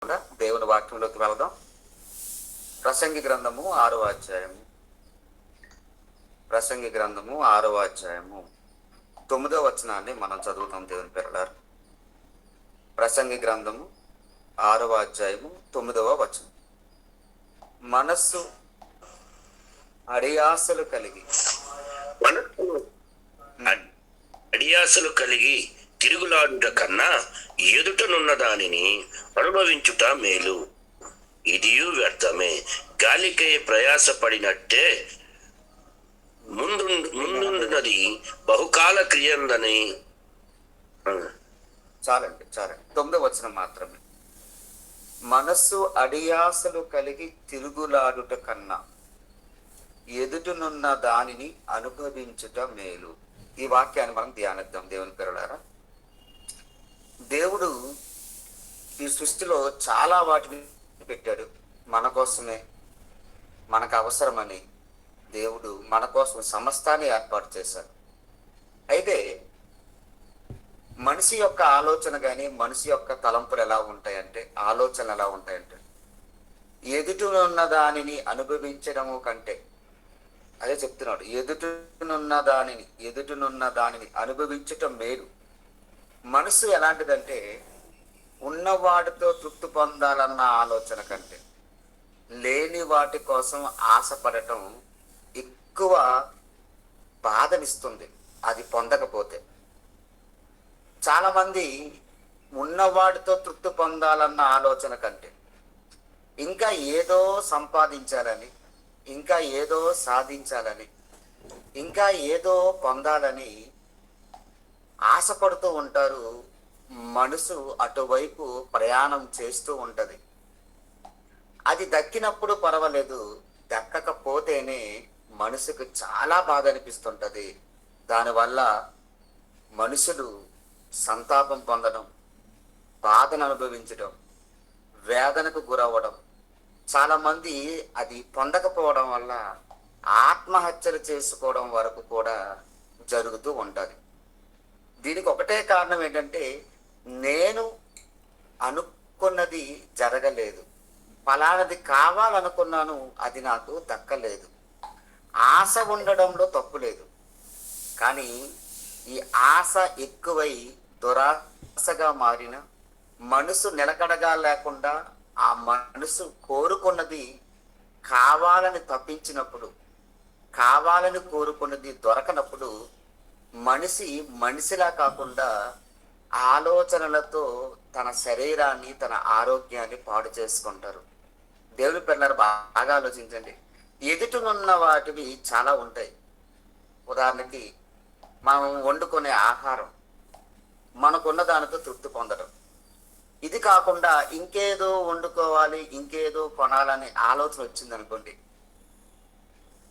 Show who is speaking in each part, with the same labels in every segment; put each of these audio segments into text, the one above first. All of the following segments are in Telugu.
Speaker 1: దేవుని వాక్యంలోకి వెళదాం. ప్రసంగి గ్రంథము 6వ అధ్యాయము. ప్రసంగి గ్రంథము 6వ అధ్యాయము 9వ వచనాన్ని మనం చదువుతాం. దేవుని పిల్లలారా, ప్రసంగి గ్రంథము 6వ అధ్యాయము 9వ వచనం. మనస్సు అడియాసలు
Speaker 2: కలిగి తిరుగులాడుట కన్నా ఎదుటనున్న దానిని అనుభవించుట మేలు. ఇదియు వ్యర్థమే. గాలికై ప్రయాసపడినట్టే ముందున్నది బహుకాల క్రియందని.
Speaker 1: చాలండి. 9వ వచనం మాత్రమే. మనస్సు అడియాసలు కలిగి తిరుగులాడుట కన్నా ఎదుటనున్న దానిని అనుభవించుట మేలు. ఈ వాక్యాన్ని మనం ధ్యానిద్దాం. దేవుని పిల్లలారా, దేవుడు ఈ సృష్టిలో చాలా వాటిని పెట్టాడు మన కోసమే, మనకు అవసరమని. దేవుడు మన కోసం సమస్తాన్ని ఏర్పాటు చేశాడు. అయితే మనిషి యొక్క ఆలోచన కానీ, మనిషి యొక్క తలంపులు ఎలా ఉంటాయంటే, ఆలోచనలు ఎలా ఉంటాయంటే, ఎదుటనున్న దానిని అనుభవించడము కంటే, అదే చెప్తున్నాడు, ఎదుటనున్న దానిని అనుభవించటం మేలు. మనసు ఎలాంటిదంటే, ఉన్నవాటితో తృప్తి పొందాలన్న ఆలోచన కంటే లేని వాటి కోసం ఆశపడటం ఎక్కువ బాధనిస్తుంది అది పొందకపోతే. చాలామంది ఉన్నవాటితో తృప్తి పొందాలన్న ఆలోచన కంటే ఇంకా ఏదో సంపాదించాలని, ఇంకా ఏదో సాధించాలని, ఇంకా ఏదో పొందాలని ఆశపడుతూ ఉంటారు. మనసు అటువైపు ప్రయాణం చేస్తూ ఉంటది. అది దక్కినప్పుడు పర్వాలేదు, దక్కకపోతేనే మనసుకు చాలా బాధ అనిపిస్తుంటది. దానివల్ల మనుషులు సంతాపం పొందడం, బాధను అనుభవించడం, వేదనకు గురవ్వడం, చాలామంది అది పొందకపోవడం వల్ల ఆత్మహత్యలు చేసుకోవడం వరకు కూడా జరుగుతూ ఉంటుంది. దీనికి ఒకటే కారణం ఏంటంటే, నేను అనుకున్నది జరగలేదు, ఫలానది కావాలనుకున్నాను, అది నాకు దక్కలేదు. ఆశ ఉండడంలో తప్పు లేదు, కానీ ఈ ఆశ ఎక్కువై దురాశగా మారిన, మనసు నిలకడగా లేకుండా ఆ మనసు కోరుకున్నది కావాలని తప్పించినప్పుడు, కావాలని కోరుకున్నది దొరకనప్పుడు మనిషిలా కాకుండా ఆలోచనలతో తన శరీరాన్ని, తన ఆరోగ్యాన్ని పాడు చేసుకుంటారు. దేవుని పిల్లలు బాగా ఆలోచించండి. ఎదుటనున్న వాటివి చాలా ఉంటాయి. ఉదాహరణకి, మనం వండుకునే ఆహారం, మనకున్న దానితో తృప్తి పొందడం. ఇది కాకుండా ఇంకేదో వండుకోవాలి, ఇంకేదో కొనాలనే ఆలోచన వచ్చిందనుకోండి,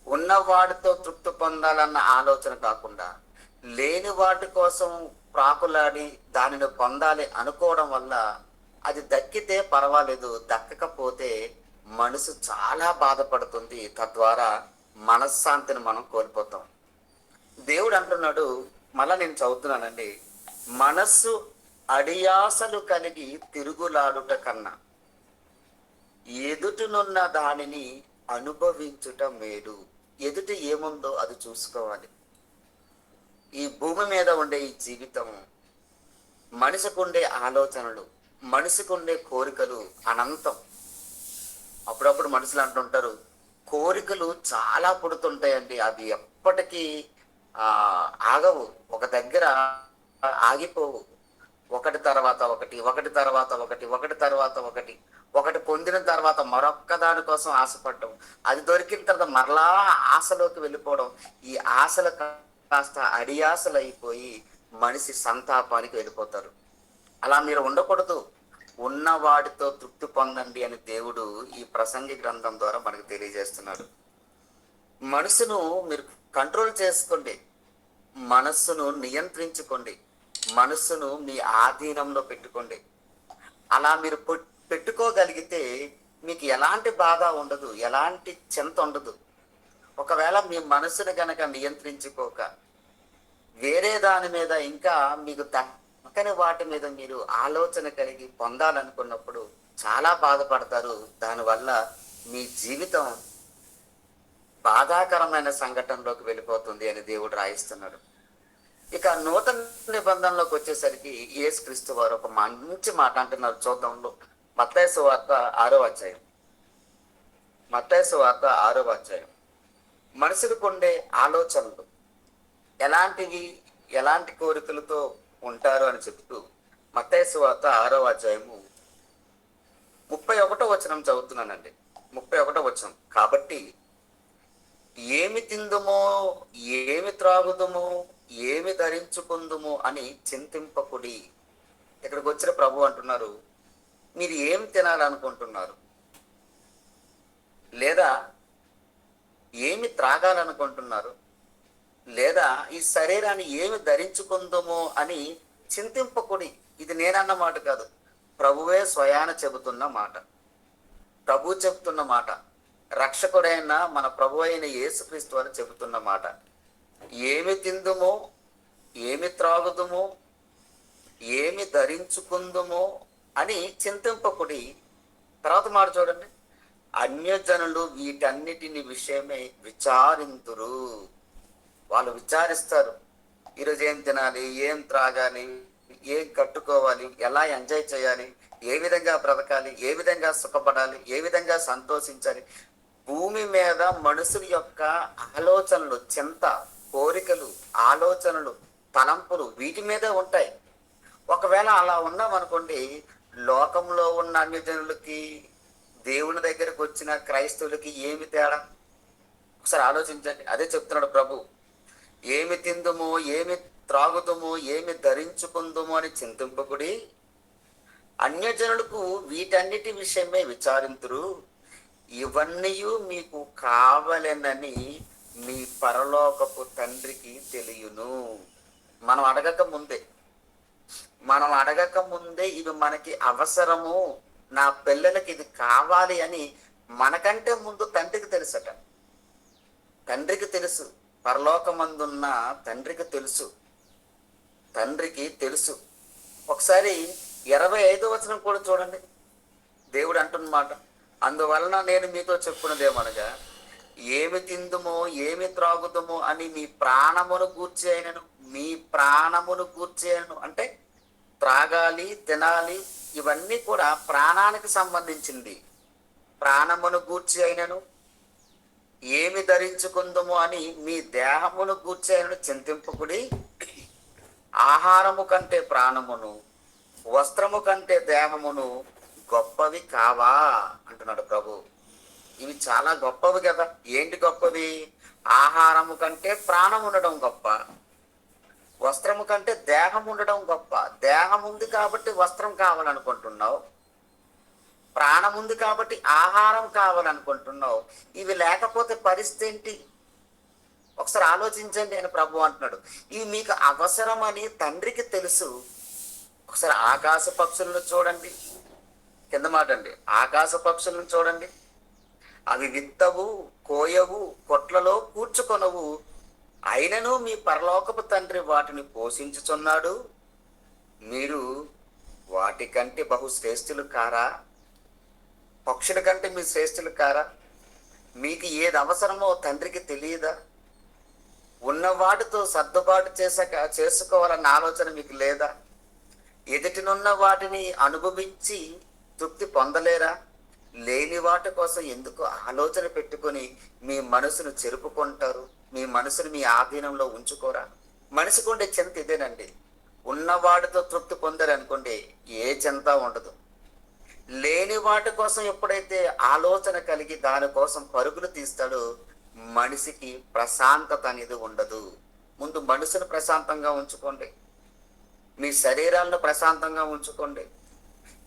Speaker 1: ఉన్నవాడితో తృప్తి పొందాలన్న ఆలోచన కాకుండా లేని వాటి కోసం ప్రాకులాడి దానిని పొందాలి అనుకోవడం వల్ల అది దక్కితే పర్వాలేదు, దక్కకపోతే మనసు చాలా బాధపడుతుంది. తద్వారా మనశ్శాంతిని మనం కోల్పోతాం. దేవుడు అంటున్నాడు, మళ్ళా నేను చదువుతున్నానండి, మనస్సు అడియాసలు కలిగి తిరుగులాడుట కన్నా ఎదుటనున్న దానిని అనుభవించుట మేలు. ఎదుట ఏముందో అది చూసుకోవాలి. ఈ భూమి మీద ఉండే ఈ జీవితం, మనిషికి ఉండే ఆలోచనలు, మనిషికి ఉండే కోరికలు అనంతం. అప్పుడప్పుడు మనుషులు అంటుంటారు, కోరికలు చాలా పుడుతుంటాయండి, అవి ఎప్పటికీ ఆగవు, ఒక దగ్గర ఆగిపోవు. ఒకటి తర్వాత ఒకటి, ఒకటి తర్వాత ఒకటి, ఒకటి తర్వాత ఒకటి, ఒకటి పొందిన తర్వాత మరొక్క దానికోసం ఆశపడటం, అది దొరికిన తర్వాత మరలా ఆశలోకి వెళ్ళిపోవడం. ఈ ఆశలు కాస్త అడియాసలు అయిపోయి మనిషి సంతాపానికి వెళ్ళిపోతారు. అలా మీరు ఉండకూడదు. ఉన్నవాడితో తృప్తి పొందండి అని దేవుడు ఈ ప్రసంగి గ్రంథం ద్వారా మనకు తెలియజేస్తున్నాడు. మనసును మీరు కంట్రోల్ చేసుకోండి, మనస్సును నియంత్రించుకోండి, మనస్సును మీ ఆధీనంలో పెట్టుకోండి. అలా మీరు పెట్టుకోగలిగితే మీకు ఎలాంటి బాధ ఉండదు, ఎలాంటి చింత ఉండదు. ఒకవేళ మీ మనసును గనక నియంత్రించుకోక వేరే దాని మీద, ఇంకా మీకు దక్కని వాటి మీద మీరు ఆలోచన కలిగి పొందాలనుకున్నప్పుడు చాలా బాధపడతారు. దానివల్ల మీ జీవితం బాధాకరమైన సంఘటనలోకి వెళ్ళిపోతుంది అని దేవుడు రాయిస్తున్నాడు. ఇక నూతన నిబంధనలోకి వచ్చేసరికి యేసుక్రీస్తు వారు ఒక మంచి మాట అంటున్నారు. చూద్దాంలో మత్తయి సువార్త 6వ అధ్యాయం. మత్తయి సువార్త 6వ అధ్యాయం. మనుషులకు ఉండే ఆలోచనలు ఎలాంటివి, ఎలాంటి కోరికలతో ఉంటారు అని చెప్తూ మత్తయి సువార్త 6వ అధ్యాయము 31వ వచనం చదువుతున్నానండి. 31వ వచనం. కాబట్టి ఏమి తిందుమో, ఏమి త్రాగుదుమో, ఏమి ధరించుకుందుమో అని చింతింపకుడి. ఇక్కడికి వచ్చిన ప్రభు అంటున్నారు, మీరు ఏం తినాలనుకుంటున్నారు, లేదా ఏమి త్రాగాలనుకుంటున్నారు, లేదా ఈ శరీరాన్ని ఏమి ధరించుకుందామో అని చింతింపకుడి. ఇది నేనన్న మాట కాదు, ప్రభువే స్వయాన చెబుతున్న మాట. ప్రభు చెబుతున్న మాట, రక్షకుడైన మన ప్రభు అయిన యేసుక్రీస్తు వారు చెబుతున్న మాట. ఏమి తిందుమో, ఏమి త్రాగుదుమో, ఏమి ధరించుకుందుమో అని చింతింపకుడి. తర్వాత మాట చూడండి, అన్యజనులు వీటన్నిటిని విషయమే విచారింతురు. వాళ్ళు విచారిస్తారు, ఈరోజు ఏం తినాలి, ఏం త్రాగాలి, ఏం కట్టుకోవాలి, ఎలా ఎంజాయ్ చేయాలి, ఏ విధంగా బ్రతకాలి, ఏ విధంగా సుఖపడాలి, ఏ విధంగా సంతోషించాలి. భూమి మీద మనుషుల యొక్క ఆలోచనలు, చింత, కోరికలు, ఆలోచనలు, తలంపులు వీటి మీదే ఉంటాయి. ఒకవేళ అలా ఉన్నామనుకోండి, లోకంలో ఉన్న అన్యజనులకి దేవుని దగ్గరకు వచ్చిన క్రైస్తవులకి ఏమి తేడా? ఒకసారి ఆలోచించండి. అదే చెప్తున్నాడు ప్రభు, ఏమి తిందుమో, ఏమి త్రాగుదుమో, ఏమి ధరించుకుందుమో అని చింతింపకుడి. అన్యజనులకు వీటన్నిటి విషయమే విచారింతురు. ఇవన్నీ మీకు కావలెనని మీ పరలోకపు తండ్రికి తెలియను. మనం అడగక ముందే ఇవి మనకి అవసరము, నా పిల్లలకి ఇది కావాలి అని మనకంటే ముందు తండ్రికి తెలుసట. తండ్రికి తెలుసు, పరలోకమందున్న తండ్రికి తెలుసు, తండ్రికి తెలుసు. ఒకసారి 25వ వచనం కూడా చూడండి. దేవుడు అంటున్నమాట, అందువలన నేను మీతో చెప్పున్నదేమనగా, ఏమి తిందుమో, ఏమి త్రాగుదుమో అని మీ ప్రాణమును గూర్చి అయినను, మీ ప్రాణమును గూర్చి అయినను అంటే త్రాగాలి, తినాలి, ఇవన్నీ కూడా ప్రాణానికి సంబంధించింది. ప్రాణమును గూర్చి అయినను, ఏమి ధరించుకుందుమో అని మీ దేహమును గూర్చి అయినను చింతింపకుడి. ఆహారము కంటే ప్రాణమును, వస్త్రము కంటే దేహమును గొప్పవి కావా అంటున్నాడు ప్రభు. ఇవి చాలా గొప్పవి కదా. ఏంటి గొప్పవి? ఆహారము కంటే ప్రాణం ఉండడం గొప్ప, వస్త్రము కంటే దేహం ఉండడం గొప్ప. దేహం ఉంది కాబట్టి వస్త్రం కావాలనుకుంటున్నావు, ప్రాణం ఉంది కాబట్టి ఆహారం కావాలనుకుంటున్నావు. ఇవి లేకపోతే పరిస్థితి ఏంటి? ఒకసారి ఆలోచించండి అని ప్రభు అంటున్నాడు. ఇవి మీకు అవసరమని తండ్రికి తెలుసు. ఒకసారి ఆకాశ పక్షులను చూడండి, కింద మాట అండి, ఆకాశ పక్షులను చూడండి. అవి విత్తవు, కోయవు, కొట్లలో కూర్చుకొనవు, అయినను మీ పరలోకపు తండ్రి వాటిని పోషించుచున్నాడు. మీరు వాటికంటే బహు శ్రేష్ఠులు కారా? పక్షుల కంటే మీరు శ్రేష్ఠులు కారా? మీకు ఏది అవసరమో తండ్రికి తెలియదా? ఉన్న వాటితో సర్దుబాటు చేసుకోవాలన్న ఆలోచన మీకు లేదా? ఎదుటినున్న వాటిని అనుభవించి తృప్తి పొందలేరా? లేని వాటి కోసం ఎందుకు ఆలోచన పెట్టుకొని మీ మనసును చెరుపుకుంటారు? మీ మనసును మీ ఆధీనంలో ఉంచుకోరా? మనిషికి ఉండే చింత ఇదేనండి. ఉన్నవాడితో తృప్తి పొందారనుకోండి, ఏ చింత ఉండదు. లేని వాటి కోసం ఎప్పుడైతే ఆలోచన కలిగి దానికోసం పరుగులు తీస్తాడో మనిషికి ప్రశాంతత అనేది ఉండదు. ముందు మనసును ప్రశాంతంగా ఉంచుకోండి, మీ శరీరాలను ప్రశాంతంగా ఉంచుకోండి.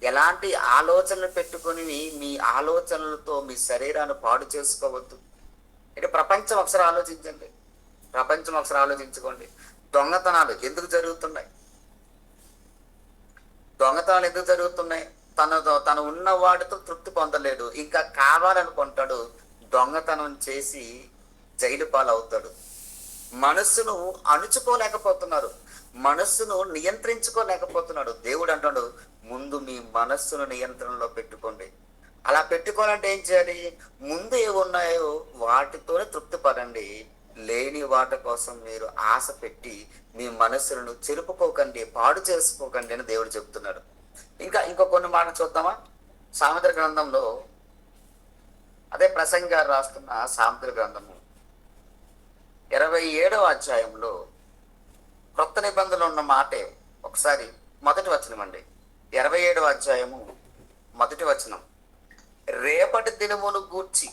Speaker 1: ఎలాంటి ఆలోచనలు పెట్టుకొని మీ ఆలోచనలతో మీ శరీరాన్ని పాడు చేసుకోవద్దు. అంటే ప్రపంచం ఒకసారి ఆలోచించండి, ప్రపంచం ఒకసారి ఆలోచించుకోండి. దొంగతనాలు ఎందుకు జరుగుతున్నాయి? దొంగతనాలు ఎందుకు జరుగుతున్నాయి? తను ఉన్న వాటితో తృప్తి పొందలేడు, ఇంకా కావాలనుకుంటాడు, దొంగతనం చేసి జైలు పాలవుతాడు. మనస్సును అణుచుకోలేకపోతున్నారు. మనస్సును నియంత్రించుకోలేకపోతున్నాడు. దేవుడు అంటాడు, ముందు మీ మనస్సును నియంత్రణలో పెట్టుకోండి. అలా పెట్టుకోవాలంటే ఏం చేయాలి? ముందు ఏమున్నాయో వాటితోనే తృప్తి పడండి. లేని వాటి కోసం మీరు ఆశ పెట్టి మీ మనస్సులను చెరుపుకోకండి, పాడు చేసుకోకండి అని దేవుడు చెప్తున్నాడు. ఇంకా కొన్ని మాటలు చూద్దామా? సామెతల గ్రంథంలో, అదే ప్రసంగి గారు రాస్తున్న సామెతల గ్రంథము 27వ అధ్యాయంలో క్రొత్త నిబంధనలో ఉన్న మాటే. ఒకసారి మొదటి వచనం అండి, 27వ అధ్యాయము మొదటి వచనం. రేపటి దినమును గూర్చి,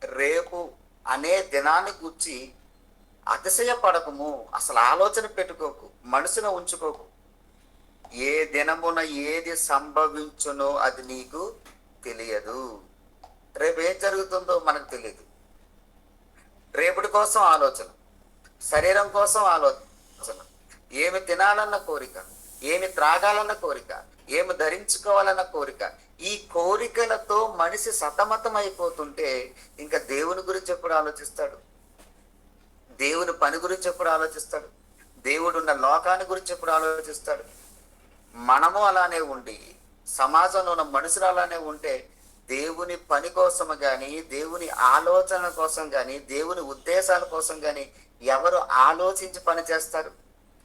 Speaker 1: రేపు అనే దినాన్ని గూర్చి అతిశయపడకము. అసలు ఆలోచన పెట్టుకోకు, మనసును ఉంచుకోకు. ఏ దినమున ఏది సంభవించునో అది నీకు తెలియదు. రేపు ఏం జరుగుతుందో మనకు తెలియదు. రేపటి కోసం ఆలోచన, శరీరం కోసం ఆలోచన, ఏమి తినాలన్న కోరిక, ఏమి త్రాగాలన్న కోరిక, ఏమి ధరించుకోవాలన్న కోరిక, ఈ కోరికలతో మనిషి సతమతం అయిపోతుంటే ఇంకా దేవుని గురించి ఎప్పుడు ఆలోచిస్తాడు? దేవుని పని గురించి ఎప్పుడు ఆలోచిస్తాడు? దేవుడున్న లోకాన్ని గురించి ఎప్పుడు ఆలోచిస్తాడు? మనము అలానే ఉండి, సమాజంలో ఉన్న మనుషులు అలానే ఉంటే దేవుని పని కోసం కానీ, దేవుని ఆలోచన కోసం కానీ, దేవుని ఉద్దేశాల కోసం కానీ ఎవరు ఆలోచించి పని చేస్తారు?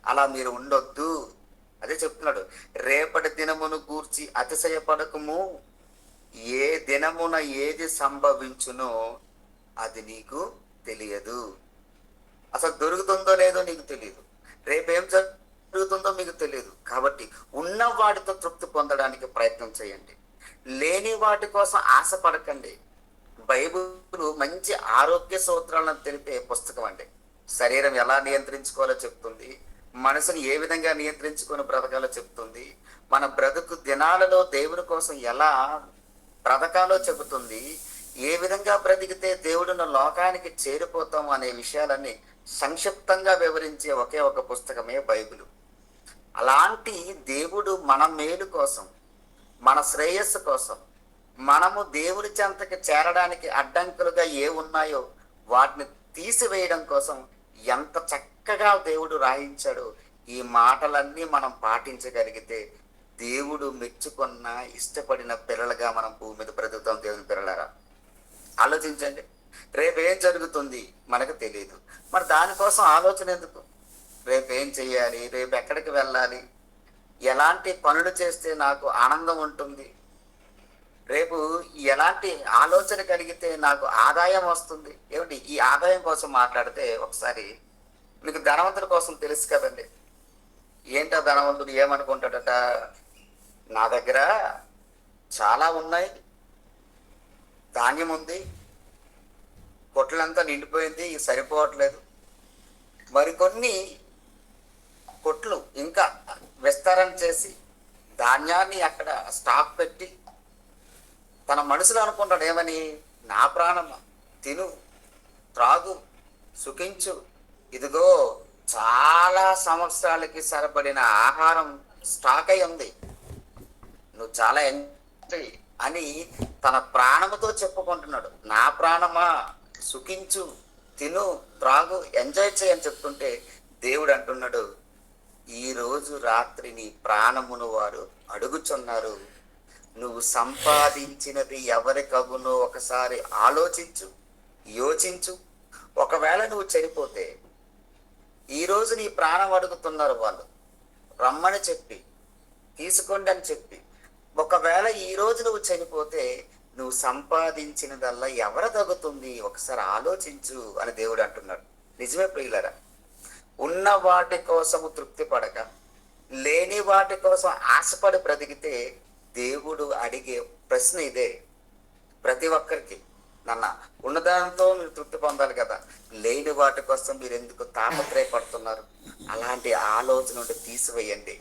Speaker 1: అలా మీరు ఉండొద్దు. అదే చెప్తున్నాడు, రేపటి దినమును గూర్చి అతిశయపడకము. ఏ దినమున ఏది సంభవించునో అది నీకు తెలియదు. అసలు దొరుకుతుందో లేదో నీకు తెలియదు. రేపేం జరుగుతుందో మీకు తెలియదు. కాబట్టి ఉన్న వాటితో తృప్తి పొందడానికి ప్రయత్నం చేయండి. లేని వాటి కోసం ఆశపడకండి. బైబిల్ మంచి ఆరోగ్య సూత్రాలను తెలిపే పుస్తకం అండి. శరీరం ఎలా నియంత్రించుకోవాలో చెప్తుంది, మనసుని ఏ విధంగా నియంత్రించుకొని బ్రతకాలో చెప్తుంది, మన బ్రతుకు దినాలలో దేవుని కోసం ఎలా బ్రతకాలో చెబుతుంది, ఏ విధంగా బ్రతికితే దేవుడున్న లోకానికి చేరిపోతాం అనే విషయాలన్నీ సంక్షిప్తంగా వివరించే ఒకే ఒక పుస్తకమే బైబిల్. అలాంటి దేవుడు మన మేలు కోసం, మన శ్రేయస్సు కోసం, మనము దేవుని చెంతకి చేరడానికి అడ్డంకులుగా ఏ ఉన్నాయో వాటిని తీసివేయడం కోసం ఎంత చక్కగా దేవుడు రాయించాడో. ఈ మాటలన్నీ మనం పాటించగలిగితే దేవుడు మెచ్చుకున్న ఇష్టపడిన పిల్లలుగా మనం భూమి మీద బ్రతుకుతాం. దేవుని పిల్లలారా, ఆలోచించండి. రేపు ఏం జరుగుతుంది మనకు తెలియదు. మరి దానికోసం ఆలోచన ఎందుకు? రేపు ఏం చెయ్యాలి, రేపు ఎక్కడికి వెళ్ళాలి, ఎలాంటి పనులు చేస్తే నాకు ఆనందం ఉంటుంది, రేపు ఎలాంటి ఆలోచన కలిగితే నాకు ఆదాయం వస్తుంది. ఏమిటి ఈ ఆదాయం కోసం మాట్లాడితే, ఒకసారి మీకు ధనవంతుడి కోసం తెలుసు కదండి. ఏంటో ధనవంతుడు ఏమనుకుంటాడట, నా దగ్గర చాలా ఉన్నాయి, ధాన్యం ఉంది, కొట్లంతా నిండిపోయింది, సరిపోవట్లేదు, మరికొన్ని కొట్లు ఇంకా విస్తరణ చేసి ధాన్యాన్ని అక్కడ స్టాక్ పెట్టి తన మనసులో అనుకుంటాడు ఏమని, నా ప్రాణమా తిను, త్రాగు, సుఖించు, ఇదిగో చాలా సంవత్సరాలకి సరిపడిన ఆహారం స్టాక్ అయి ఉంది, నువ్వు చాలా ఎంజాయ్ అని తన ప్రాణముతో చెప్పుకుంటున్నాడు. నా ప్రాణమా సుఖించు, తిను, త్రాగు, ఎంజాయ్ చేయని చెప్తుంటే దేవుడు అంటున్నాడు, ఈ రోజు రాత్రి నీ ప్రాణమును వారు అడుగుచున్నారు, నువ్వు సంపాదించినది ఎవరికగునో ఒకసారి ఆలోచించు, యోచించు. ఒకవేళ నువ్వు చనిపోతే ఈరోజు నీ ప్రాణం అడుగుతున్నారు వాళ్ళు, రమ్మని చెప్పి తీసుకోండి అని చెప్పి. ఒకవేళ ఈరోజు నువ్వు చనిపోతే నువ్వు సంపాదించినదల్లా ఎవరు తగ్గుతుంది, ఒకసారి ఆలోచించు అని దేవుడు అంటున్నాడు. నిజమే ప్రియులరా, ఉన్న వాటి కోసము తృప్తి పడక లేని వాటి కోసం ఆశపడి బ్రతికితే దేవుడు అడిగే ప్రశ్న ఇదే. ప్రతి ఒక్కరికి, నాన్న ఉన్నదాంతో మీరు తృప్తి పొందాలి కదా, లేని వాటి కోసం మీరు ఎందుకు తాపత్రయపడుతున్నారు? అలాంటి ఆలోచన ఉంటే తీసివేయండి.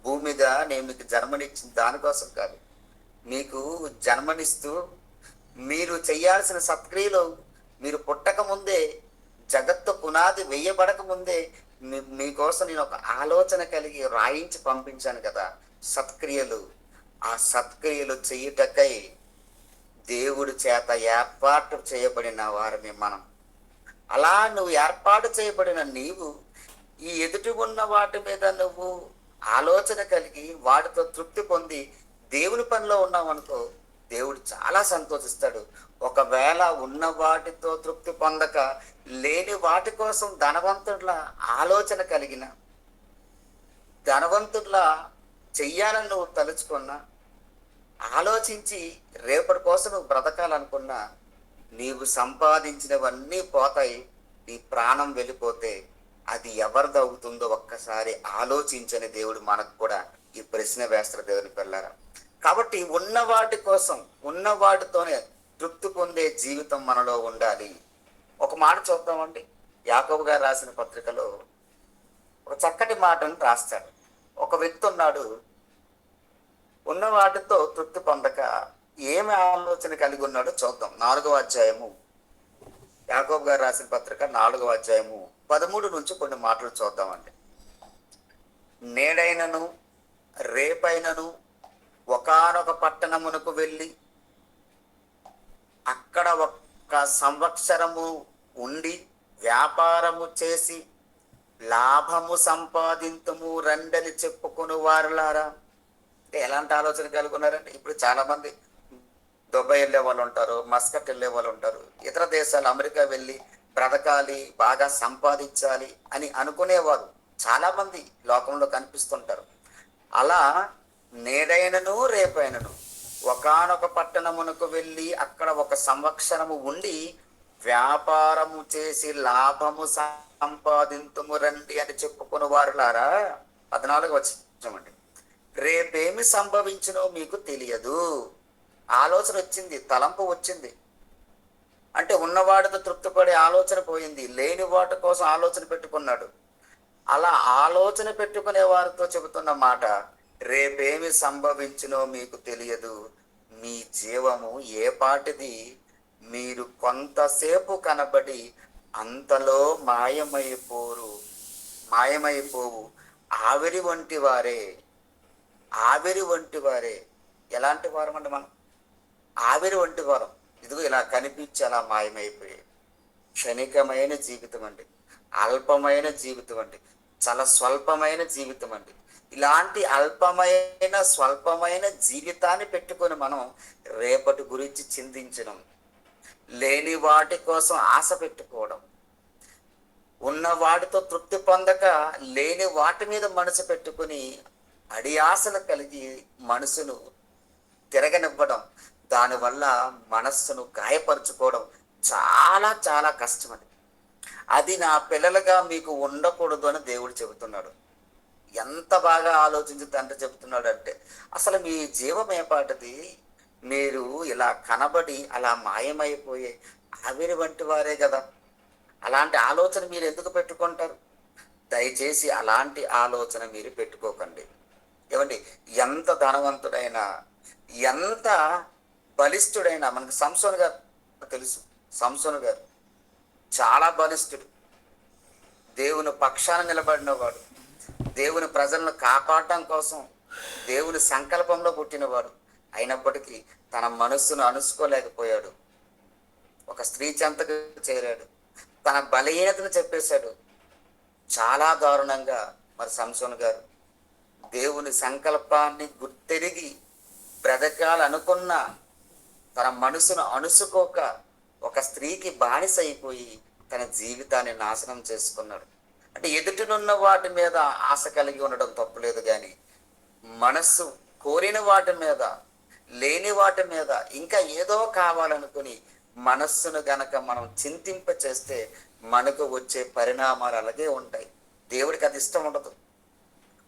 Speaker 1: భూమి మీద నేను మీకు జన్మనిచ్చిన దానికోసం కాదు, మీకు జన్మనిస్తూ మీరు చేయాల్సిన సత్క్రియలు మీరు పుట్టక ముందే, జగత్తు పునాది వేయబడక ముందే మీకోసం నేను ఒక ఆలోచన కలిగి రాయించి పంపించాను కదా, సత్క్రియలు. ఆ సత్క్రియలు చేయుటకై దేవుడి చేత ఏర్పాటు చేయబడిన వారిని మనం. అలా నువ్వు ఏర్పాటు చేయబడిన నీవు ఈ ఎదుటి ఉన్న వాటి మీద నువ్వు ఆలోచన కలిగి వాటితో తృప్తి పొంది దేవుని పనిలో ఉన్నావనుకో, దేవుడు చాలా సంతోషిస్తాడు. ఒకవేళ ఉన్న వాటితో తృప్తి పొందక లేని వాటి కోసం ధనవంతుల ఆలోచన కలిగిన, ధనవంతుల చెయ్యాలని నువ్వు తలుచుకున్నా, ఆలోచించి రేపటి కోసం నువ్వు బ్రతకాలనుకున్నా, నీవు సంపాదించినవన్నీ పోతాయి. నీ ప్రాణం వెళ్ళిపోతే అది ఎవరిది అవుతుందో ఒక్కసారి ఆలోచించని దేవుడు మనకు కూడా ఈ ప్రశ్న వేస్తారు దేవుని పిల్లారా. కాబట్టి ఉన్న వాటి కోసం, ఉన్న వాటితోనే తృప్తి పొందే జీవితం మనలో ఉండాలి. ఒక మాట చూద్దామండి. యాకోబు గారు రాసిన పత్రికలో ఒక చక్కటి మాటను రాస్తాడు. ఒక వ్యక్తి ఉన్నాడు, ఉన్న వాటితో తృప్తి పొందక ఏమి ఆలోచన కలిగి ఉన్నాడో చూద్దాం. 4వ అధ్యాయము, యాకోబు గారు రాసిన పత్రిక 4వ అధ్యాయము 13 నుంచి కొన్ని మాటలు చూద్దామండి. నేడైనను రేపైనను ఒకానొక పట్టణమునకు వెళ్ళి అక్కడ 1 సంవత్సరము ఉండి వ్యాపారము చేసి లాభము సంపాదింతుము రండని చెప్పుకుని వారులారా. ఎలాంటి ఆలోచన కలిగి ఉన్నారంటే, ఇప్పుడు చాలా మంది దుబాయ్ వెళ్ళే వాళ్ళు ఉంటారు, మస్కట్ వెళ్ళే వాళ్ళు ఉంటారు, ఇతర దేశాలు అమెరికా వెళ్ళి బ్రతకాలి, బాగా సంపాదించాలి అని అనుకునేవారు చాలా మంది లోకంలో కనిపిస్తుంటారు. అలా నేడైనను రేపైనను ఒకానొక పట్టణమునకు వెళ్ళి అక్కడ 1 సంవత్సరము ఉండి వ్యాపారము చేసి లాభము సంపాదింతుము రండి అని చెప్పుకుని వారులారా. 14వ వచనమండి. రేపేమి సంభవించునో మీకు తెలియదు. ఆలోచన వచ్చింది, తలంపు వచ్చింది. అంటే ఉన్నవాడితో తృప్తిపడే ఆలోచన పోయింది, లేని వాటి కోసం ఆలోచన పెట్టుకున్నాడు. అలా ఆలోచన పెట్టుకునే వారితో చెబుతున్న మాట, రేపేమి సంభవించునో మీకు తెలియదు. మీ జీవము ఏ పాటిది, మీరు కొంతసేపు కనబడి అంతలో మాయమైపోవు ఆవిరి వంటి వారే. ఆవిరి వంటి వారే. ఎలాంటి వారం అంటే మనం ఆవిరి వంటి వారం. ఇదిగో ఇలా కనిపించి అలా మాయమైపోయాయి. క్షణికమైన జీవితం అండి, అల్పమైన జీవితం అండి, చాలా స్వల్పమైన జీవితం అండి. ఇలాంటి అల్పమైన స్వల్పమైన జీవితాన్ని పెట్టుకొని మనం రేపటి గురించి చింతించడం, లేని వాటి కోసం ఆశ పెట్టుకోవడం, ఉన్న వాటితో తృప్తి పొందక లేని వాటి మీద మనసు పెట్టుకుని అడియాసలు కలిగి మనసును తిరగనివ్వడం, దానివల్ల మనస్సును గాయపరుచుకోవడం చాలా చాలా కష్టమది. అది నా పిల్లలుగా మీకు ఉండకూడదు అని దేవుడు చెబుతున్నాడు. ఎంత బాగా ఆలోచించి తండ్రి చెబుతున్నాడు అంటే, అసలు మీ జీవం ఏపాటిది, మీరు ఇలా కనబడి అలా మాయమైపోయే ఆవిరి వంటి వారే కదా. అలాంటి ఆలోచన మీరు ఎందుకు పెట్టుకుంటారు? దయచేసి అలాంటి ఆలోచన మీరు పెట్టుకోకండి. ఏమండి, ఎంత ధనవంతుడైనా, ఎంత బలిష్ఠుడైనా, మనకు సంసోను గారు తెలుసు. సంసోను గారు చాలా బలిష్ఠుడు, దేవుని పక్షాన నిలబడినవాడు, దేవుని ప్రజలను కాపాడటం కోసం దేవుని సంకల్పంలో పుట్టినవాడు. అయినప్పటికీ తన మనస్సును అనుసుకోలేకపోయాడు. ఒక స్త్రీ చెంతకు చేరాడు, తన బలహీనతను చెప్పేశాడు. చాలా దారుణంగా మరి సంసోను గారు దేవుని సంకల్పాన్ని గుర్తెరిగి బ్రతకాలనుకున్న తన మనసును అనుసుకోక ఒక స్త్రీకి బానిస అయిపోయి తన జీవితాన్ని నాశనం చేసుకున్నాడు. అంటే ఎదుటినున్న వాటి మీద ఆశ కలిగి ఉండడం తప్పులేదు, కానీ మనస్సు కోరిన వాటి మీద, లేని వాటి మీద ఇంకా ఏదో కావాలనుకుని మనస్సును గనక మనం చింతింప చేస్తే మనకు వచ్చే పరిణామాలు అలాగే ఉంటాయి. దేవుడికి అది ఇష్టం ఉండదు.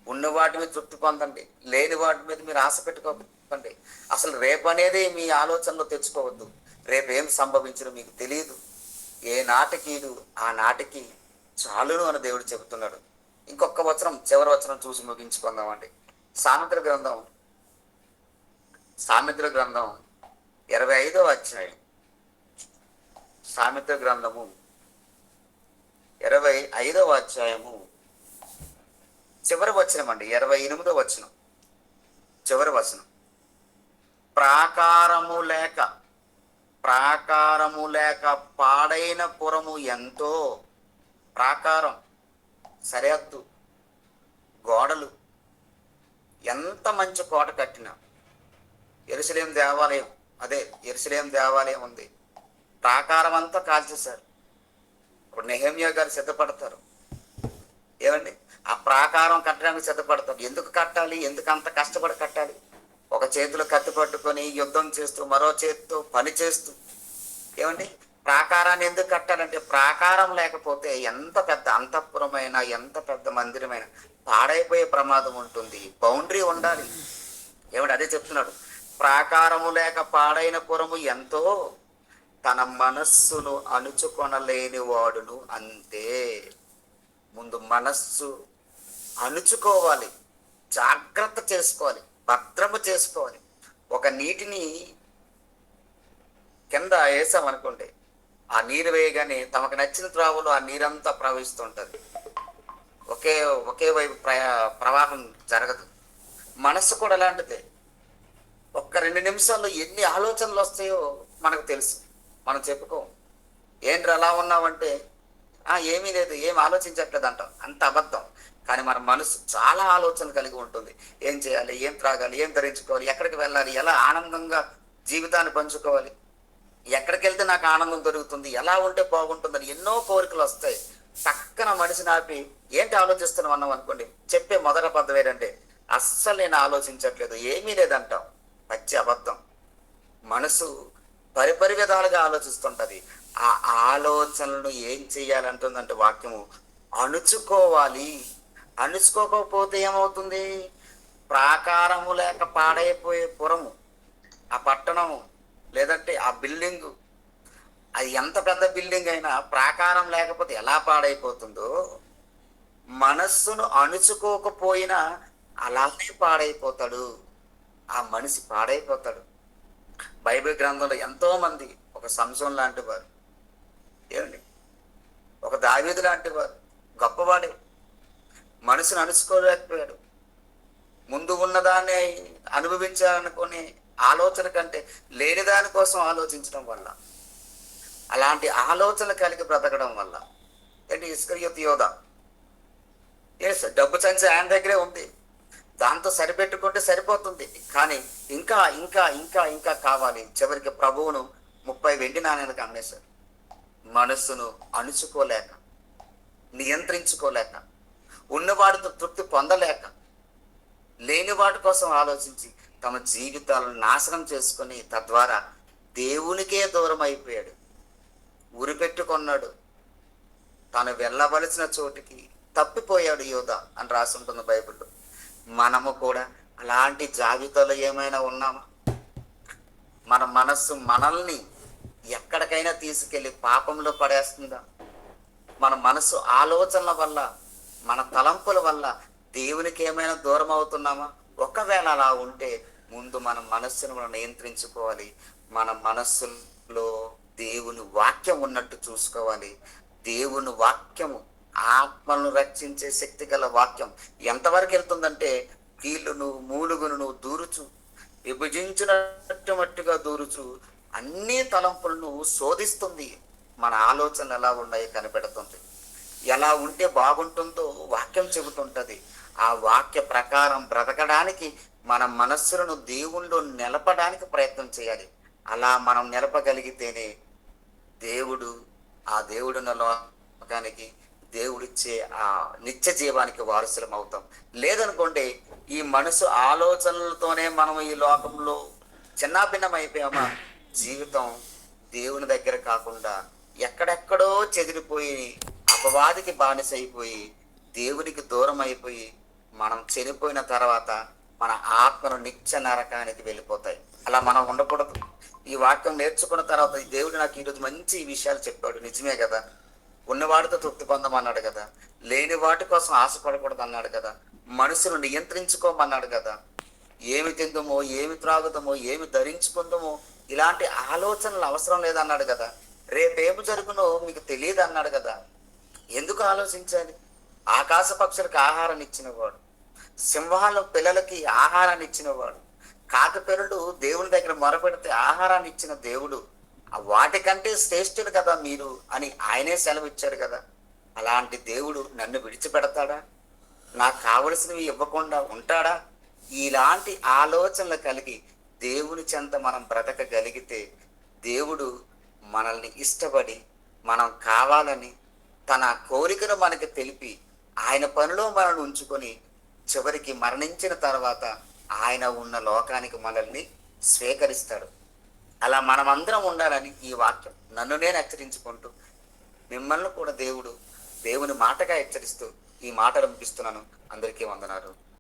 Speaker 1: ఉన్న వాటి మీద తృప్తి పొందండి, లేని వాటి మీద మీరు ఆశ పెట్టుకోకండి. అసలు రేపు అనేది మీ ఆలోచనలో తెచ్చుకోవద్దు. రేపు ఏం సంభవించను మీకు తెలియదు. ఏ నాటికీడు ఆ నాటికి చాలును అని దేవుడు చెబుతున్నాడు. ఇంకొక వచనం, చివరి వచనం చూసి ముగించుకుందామండి. సామెతల గ్రంథం 25వ అధ్యాయం. సామెతల గ్రంథము 25వ అధ్యాయము చివరి వచనం అండి, 28వ వచనం, చివరి వచనం. ప్రాకారము లేక ప్రాకారము లేక పాడైన పురము ఎంతో. ప్రాకారం, సరిహద్దు, గోడలు, ఎంత మంచి కోట కట్టినా, యెరూషలేము దేవాలయం, అదే యెరూషలేము దేవాలయం ఉంది, ప్రాకారం అంతా కాల్చేశారు. ఇప్పుడు నెహెమ్యా గారు సిద్ధపడతారు. ఏమండి, ఆ ప్రాకారం కట్టడానికి సిద్ధపడతారు. ఎందుకు కట్టాలి? ఎందుకు అంత కష్టపడి కట్టాలి? ఒక చేతిలో కత్తి పట్టుకొని యుద్ధం చేస్తూ, మరో చేతితో పని చేస్తూ. ఏమండి, ప్రాకారాన్ని ఎందుకు కట్టాలంటే, ప్రాకారం లేకపోతే ఎంత పెద్ద అంతఃపురమైనా, ఎంత పెద్ద మందిరమైనా పాడైపోయే ప్రమాదం ఉంటుంది. బౌండరీ ఉండాలి. ఏమంటే అదే చెప్తున్నాడు, ప్రాకారము లేక పాడైన పురము ఎంతో, తన మనస్సును అణుచుకొనలేని వాడును అంతే. ముందు మనస్సు అణుచుకోవాలి, జాగ్రత్త చేసుకోవాలి, భద్రము చేసుకోవాలి. ఒక నీటిని కింద వేసామనుకోండి, ఆ నీరు వేయగానే తమకు నచ్చిన త్రావులో ఆ నీరంతా ప్రవహిస్తుంటది. ఒకే ఒకే వైపు ప్రవాహం జరగదు. మనస్సు కూడా అలాంటిదే. ఒక్క 2 నిమిషాల్లో ఎన్ని ఆలోచనలు వస్తాయో మనకు తెలుసు. మనం చెప్పుకోం. ఏంటి అలా ఉన్నావంటే, ఏమీ లేదు, ఏం ఆలోచించట్లేదు అంటాం. అంత అబద్ధం. కానీ మన మనసు చాలా ఆలోచనలు కలిగి ఉంటుంది. ఏం చేయాలి, ఏం త్రాగాలి, ఏం ధరించుకోవాలి, ఎక్కడికి వెళ్ళాలి, ఎలా ఆనందంగా జీవితాన్ని పంచుకోవాలి, ఎక్కడికి వెళ్తే నాకు ఆనందం దొరుకుతుంది, ఎలా ఉంటే బాగుంటుందని ఎన్నో కోరికలు వస్తాయి. పక్కన మనిషిని ఆపి ఏంటి ఆలోచిస్తున్నాం అన్నాం అనుకోండి, చెప్పే మొదటి పద్ధతి ఏంటంటే, అస్సలు నేను ఆలోచించట్లేదు, ఏమీ లేదంటాం. పచ్చి అబద్ధం. మనసు పరిపరి విధాలుగా ఆలోచిస్తుంటది. ఆ ఆలోచనలను ఏం చెయ్యాలంటుందంటే వాక్యము, అణుచుకోవాలి. అణుచుకోకపోతే ఏమవుతుంది? ప్రాకారము లేక పాడైపోయే పురము, ఆ పట్టణము, లేదంటే ఆ బిల్డింగు, అది ఎంత పెద్ద బిల్డింగ్ అయినా ప్రాకారం లేకపోతే ఎలా పాడైపోతుందో, మనస్సును అణుచుకోకపోయినా అలానే పాడైపోతాడు. ఆ మనిషి పాడైపోతాడు. బైబిల్ గ్రంథంలో ఎంతో మంది, ఒక సంసోన్ లాంటి వారు, ఏమండి, ఒక దావీదు లాంటి వారు, గొప్పవాడే, మనసును అణుచుకోలేకపోయాడు. ముందు ఉన్నదాన్ని అనుభవించాలనుకునే ఆలోచన కంటే లేని దాని కోసం ఆలోచించడం వల్ల, అలాంటి ఆలోచన కలిగి బ్రతకడం వల్ల, ఏంటి, ఇస్కరియోతు యోధ, డబ్బు సంచి ఆయన దగ్గరే ఉంది, దాంతో సరిపెట్టుకుంటే సరిపోతుంది, కానీ ఇంకా ఇంకా ఇంకా ఇంకా కావాలి. చివరికి ప్రభువును 30 వెండి నాణ్యాలకు అమ్మేశారు. మనస్సును అణుచుకోలేక, నియంత్రించుకోలేక, ఉన్నవాడితో తృప్తి పొందలేక, లేని వాటి కోసం ఆలోచించి తమ జీవితాలను నాశనం చేసుకొని తద్వారా దేవునికే దూరం అయిపోయాడు. ఉరిపెట్టుకున్నాడు. తాను వెళ్ళవలసిన చోటికి తప్పిపోయాడు యోధ అని రాసి ఉంటుంది బైబిల్లో. మనము కూడా అలాంటి జాబితాలో ఏమైనా ఉన్నామా? మన మనస్సు మనల్ని ఎక్కడికైనా తీసుకెళ్ళి పాపంలో పడేస్తుందా? మన మనసు ఆలోచనల వల్ల, మన తలంపుల వల్ల దేవునికి ఏమైనా దూరం అవుతున్నామా? ఒకవేళ అలా ఉంటే ముందు మన మనస్సును మనం నియంత్రించుకోవాలి. మన మనస్సులో దేవుని వాక్యం ఉన్నట్టు చూసుకోవాలి. దేవుని వాక్యము ఆత్మలను రక్షించే శక్తి గల వాక్యం ఎంతవరకు వెళ్తుందంటే, కీళ్ళును మూలుగును దూరుచు, విభజించినట్టు మట్టుగా దూరుచు అన్ని తలంపులను శోధిస్తుంది. మన ఆలోచనలు ఎలా ఉన్నాయో కనిపెడుతుంది. ఎలా ఉంటే బాగుంటుందో వాక్యం చెబుతుంటది. ఆ వాక్య ప్రకారం బ్రతకడానికి మన మనస్సులను దేవుళ్ళు నిలపడానికి ప్రయత్నం చేయాలి. అలా మనం నిలపగలిగితేనే ఆ దేవుడున్న లోకానికి, దేవుడిచ్చే ఆ నిత్య జీవానికి వారసులం అవుతాం. లేదనుకోండి, ఈ మనసు ఆలోచనలతోనే మనం ఈ లోకంలో చిన్నాభిన్నం అయిపోయామా, జీవితం దేవుని దగ్గర కాకుండా ఎక్కడెక్కడో చెదిరిపోయి, అపవాదికి బానిసైపోయి, దేవునికి దూరం అయిపోయి, మనం చనిపోయిన తర్వాత మన ఆత్మను నిత్య నరకానికి వెళ్ళిపోతాయి. అలా మనం ఉండకూడదు. ఈ వాక్యం నేర్చుకున్న తర్వాత దేవుడు నాకు ఈరోజు మంచి విషయాలు చెప్పాడు. నిజమే కదా, ఉన్నవాడితో తృప్తి పొందమన్నాడు కదా, లేని వాటి కోసం ఆశపడకూడదు అన్నాడు కదా, మనసును నియంత్రించుకోమన్నాడు కదా, ఏమి తిందుమో, ఏమి త్రాగుదామో, ఏమి ధరించుకుందామో ఇలాంటి ఆలోచనలు అవసరం లేదన్నాడు కదా, రేపేమి జరుగునో మీకు తెలియదు అన్నాడు కదా. ఎందుకు ఆలోచించాలి? ఆకాశ పక్షులకు ఆహారాన్ని ఇచ్చినవాడు, సింహాల పిల్లలకి ఆహారాన్ని ఇచ్చినవాడు, కాకి పిల్లలు దేవుని దగ్గర మొరపెడితే ఆహారాన్ని ఇచ్చిన దేవుడు, వాటికంటే శ్రేష్ఠుడు కదా మీరు అని ఆయనే సెలవిచ్చారు కదా. అలాంటి దేవుడు నన్ను విడిచిపెడతాడా? నాకు కావలసినవి ఇవ్వకుండా ఉంటాడా? ఇలాంటి ఆలోచనలు కలిగి దేవుని చెంత మనం బ్రతకగలిగితే దేవుడు మనల్ని ఇష్టపడి మనం కావాలని తన కోరికను మనకి తెలిపి ఆయన పనిలో మనల్ని ఉంచుకొని చివరికి మరణించిన తర్వాత ఆయన ఉన్న లోకానికి మనల్ని స్వీకరిస్తాడు. అలా మనమందరం ఉండాలని ఈ వాక్యం నన్ను నేను హెచ్చరించుకుంటూ మిమ్మల్ని కూడా దేవుని మాటగా హెచ్చరిస్తూ ఈ మాట రంపిస్తున్నాను. అందరికీ వందనాలు.